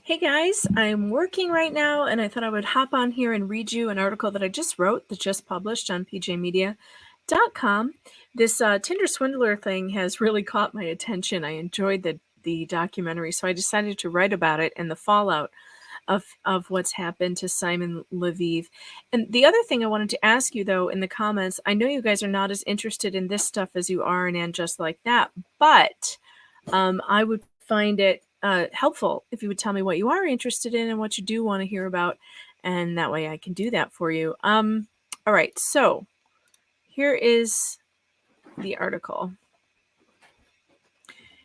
Hey guys, I'm working right now and I thought I would hop on here and read you an article that I just wrote that just published on pjmedia.com. This Tinder swindler thing has really caught my attention. I enjoyed the documentary, so I decided to write about it and the fallout of what's happened to Simon Leviev. And the other thing I wanted to ask you though in the comments, I know you guys are not as interested in this stuff as you are in And Just Like That, but I would find it helpful if you would tell me what you are interested in and what you do want to hear about, and that way I can do that for you. All right, so here is the article.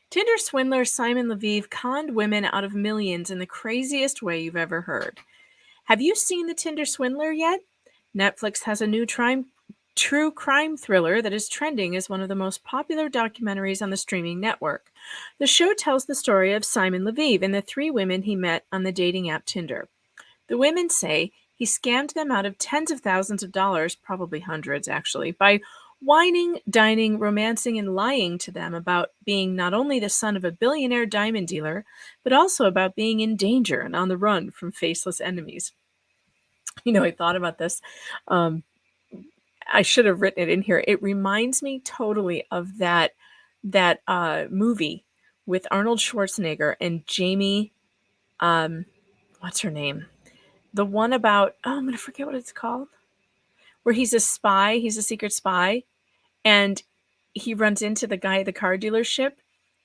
Tinder swindler Simon Leviev conned women out of millions in the craziest way you've ever heard. Have you seen The Tinder Swindler yet? Netflix has a new true crime thriller that is trending as one of the most popular documentaries on the streaming network. The show tells the story of Simon Leviev and the three women he met on the dating app Tinder. The women say he scammed them out of tens of thousands of dollars, probably hundreds actually, by whining, dining, romancing, and lying to them about being not only the son of a billionaire diamond dealer, but also about being in danger and on the run from faceless enemies. I thought about this. Um, I should have written it in here. It reminds me totally of that movie with Arnold Schwarzenegger and Jamie. What's her name? The one about I'm gonna forget what it's called. Where he's a spy. He's a secret spy, and he runs into the guy at the car dealership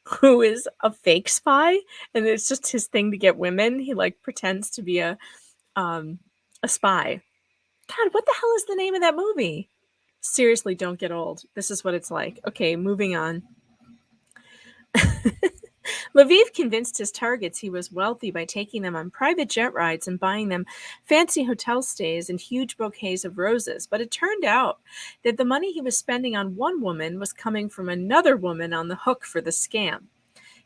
who is a fake spy, and it's just his thing to get women. He like pretends to be a spy. God, what the hell is the name of that movie? Seriously, don't get old. This is what it's like. Okay, moving on. Leviev convinced his targets he was wealthy by taking them on private jet rides and buying them fancy hotel stays and huge bouquets of roses. But it turned out that the money he was spending on one woman was coming from another woman on the hook for the scam.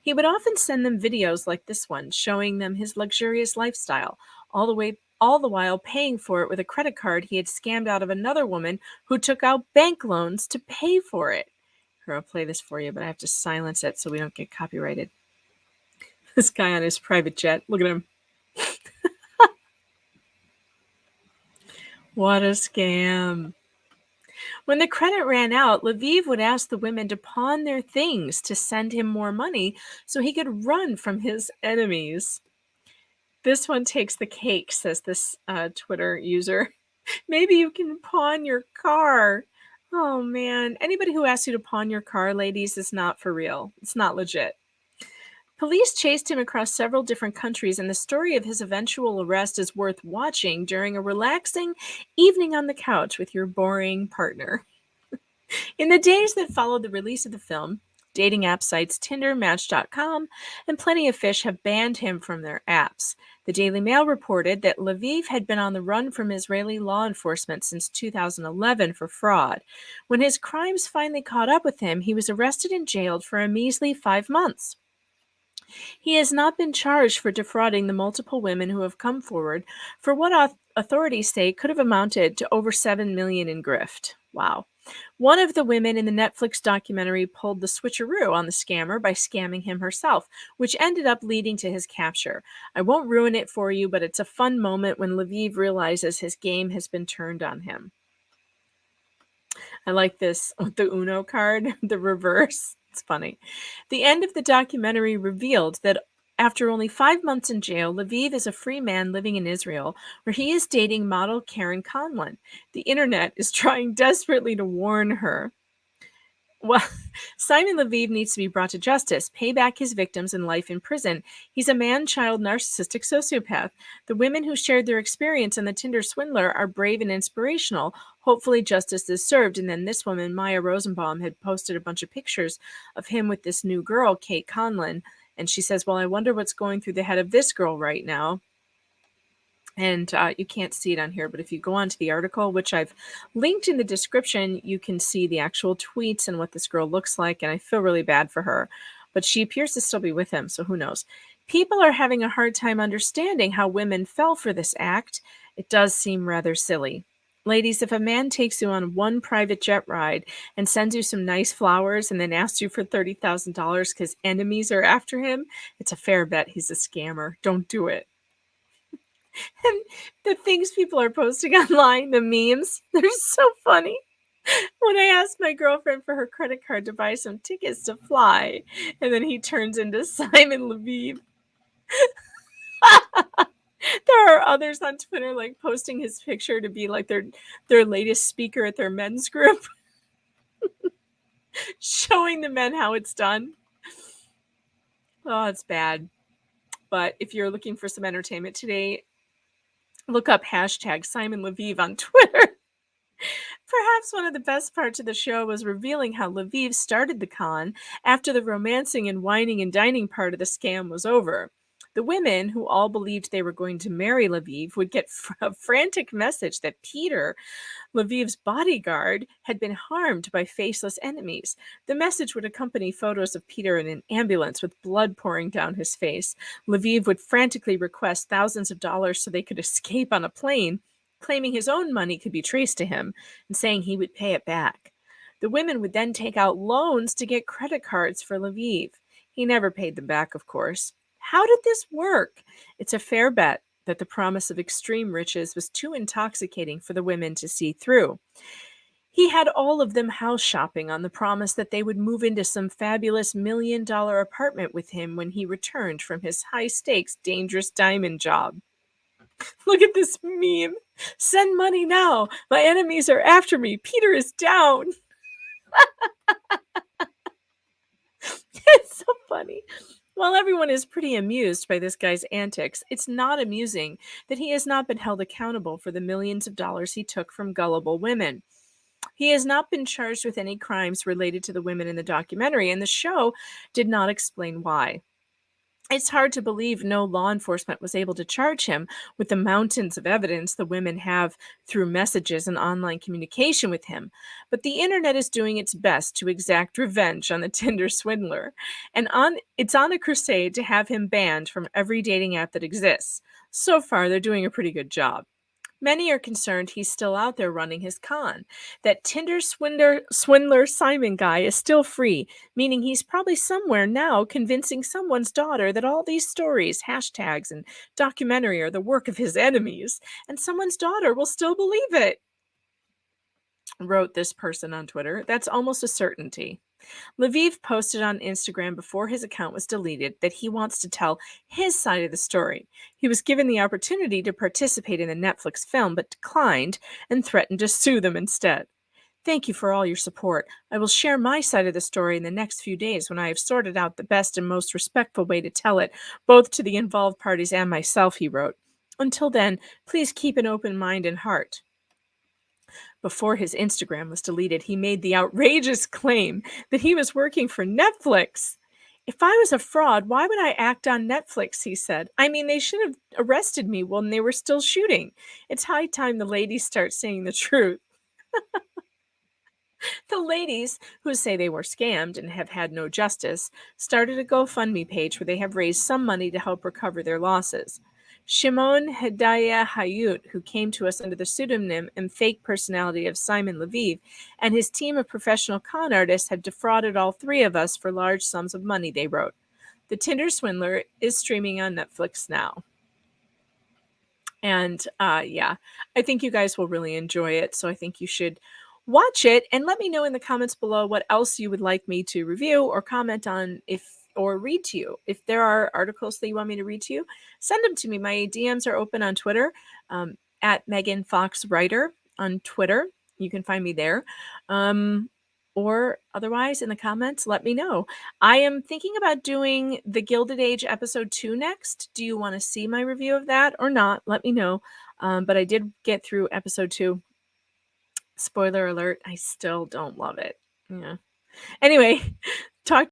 He would often send them videos like this one, showing them his luxurious lifestyle, all the while paying for it with a credit card he had scammed out of another woman who took out bank loans to pay for it. Here, I'll play this for you, but I have to silence it so we don't get copyrighted. This guy on his private jet. Look at him. What a scam. When the credit ran out, Leviev would ask the women to pawn their things to send him more money so he could run from his enemies. This one takes the cake, says this Twitter user. Maybe you can pawn your car. Oh man, anybody who asks you to pawn your car, ladies, is not for real. It's not legit. Police chased him across several different countries, and the story of his eventual arrest is worth watching during a relaxing evening on the couch with your boring partner. In the days that followed the release of the film, dating app sites Tinder, Match.com, and Plenty of Fish have banned him from their apps. The Daily Mail reported that Leviev had been on the run from Israeli law enforcement since 2011 for fraud. When his crimes finally caught up with him, he was arrested and jailed for a measly 5 months. He has not been charged for defrauding the multiple women who have come forward for what authorities say could have amounted to over $7 million in grift. Wow. One of the women in the Netflix documentary pulled the switcheroo on the scammer by scamming him herself, which ended up leading to his capture. I won't ruin it for you, but it's a fun moment when Leviev realizes his game has been turned on him. I like this with the Uno card, the reverse. It's funny. The end of the documentary revealed that after only 5 months in jail, Leviev is a free man living in Israel, where he is dating model Karen Conlon. The internet is trying desperately to warn her. Well, Simon Leviev needs to be brought to justice, pay back his victims and life in prison. He's a man-child narcissistic sociopath. The women who shared their experience on the Tinder swindler are brave and inspirational. Hopefully justice is served. And then this woman, Maya Rosenbaum, had posted a bunch of pictures of him with this new girl, Kate Conlon. And she says, well, I wonder what's going through the head of this girl right now. And you can't see it on here, but if you go onto the article, which I've linked in the description, you can see the actual tweets and what this girl looks like. And I feel really bad for her, but she appears to still be with him. So who knows? People are having a hard time understanding how women fell for this act. It does seem rather silly. Ladies, if a man takes you on one private jet ride and sends you some nice flowers and then asks you for $30,000 because enemies are after him, it's a fair bet he's a scammer. Don't do it. And the things people are posting online, the memes, they're so funny. When I asked my girlfriend for her credit card to buy some tickets to fly, and then he turns into Simon Leviev. There are others on Twitter like posting his picture to be like their latest speaker at their men's group, showing the men how it's done. Oh, it's bad. But if you're looking for some entertainment today, look up hashtag Simon Leviev on Twitter. Perhaps one of the best parts of the show was revealing how Leviev started the con after the romancing and whining and dining part of the scam was over. The women, who all believed they were going to marry Leviev, would get a frantic message that Peter, Leviev's bodyguard, had been harmed by faceless enemies. The message would accompany photos of Peter in an ambulance with blood pouring down his face. Leviev would frantically request thousands of dollars so they could escape on a plane, claiming his own money could be traced to him and saying he would pay it back. The women would then take out loans to get credit cards for Leviev. He never paid them back, of course. How did this work? It's a fair bet that the promise of extreme riches was too intoxicating for the women to see through. He had all of them house shopping on the promise that they would move into some fabulous $1 million apartment with him when he returned from his high stakes, dangerous diamond job. Look at this meme. Send money now. My enemies are after me. Peter is down. It's so funny. While everyone is pretty amused by this guy's antics, it's not amusing that he has not been held accountable for the millions of dollars he took from gullible women. He has not been charged with any crimes related to the women in the documentary, and the show did not explain why. It's hard to believe no law enforcement was able to charge him with the mountains of evidence the women have through messages and online communication with him. But the internet is doing its best to exact revenge on the Tinder swindler. And it's on a crusade to have him banned from every dating app that exists. So far, they're doing a pretty good job. Many are concerned he's still out there running his con. That Tinder swindler Simon guy is still free, meaning he's probably somewhere now convincing someone's daughter that all these stories, hashtags, and documentary are the work of his enemies, and someone's daughter will still believe it, wrote this person on Twitter. That's almost a certainty. Leviev posted on Instagram before his account was deleted that he wants to tell his side of the story. He was given the opportunity to participate in the Netflix film but declined and threatened to sue them instead. Thank you for all your support. I will share my side of the story in the next few days when I have sorted out the best and most respectful way to tell it, both to the involved parties and myself, he wrote. Until then, please keep an open mind and heart. Before his Instagram was deleted, he made the outrageous claim that he was working for Netflix. If I was a fraud, why would I act on Netflix? He said. I mean, they should have arrested me when they were still shooting. It's high time the ladies start saying the truth. The ladies, who say they were scammed and have had no justice, started a GoFundMe page where they have raised some money to help recover their losses. Shimon Hedaya Hayut, who came to us under the pseudonym and fake personality of Simon Leviev, and his team of professional con artists have defrauded all three of us for large sums of money, they wrote. The Tinder Swindler is streaming on Netflix now. And yeah, I think you guys will really enjoy it. So I think you should watch it and let me know in the comments below what else you would like me to review or comment on or read to you. If there are articles that you want me to read to you, send them to me. My DMs are open on Twitter, at Megan Fox Writer on Twitter. You can find me there. Or otherwise in the comments, let me know. I am thinking about doing the Gilded Age episode 2 next. Do you want to see my review of that or not? Let me know. But I did get through episode 2. Spoiler alert, I still don't love it. Yeah. Anyway, talk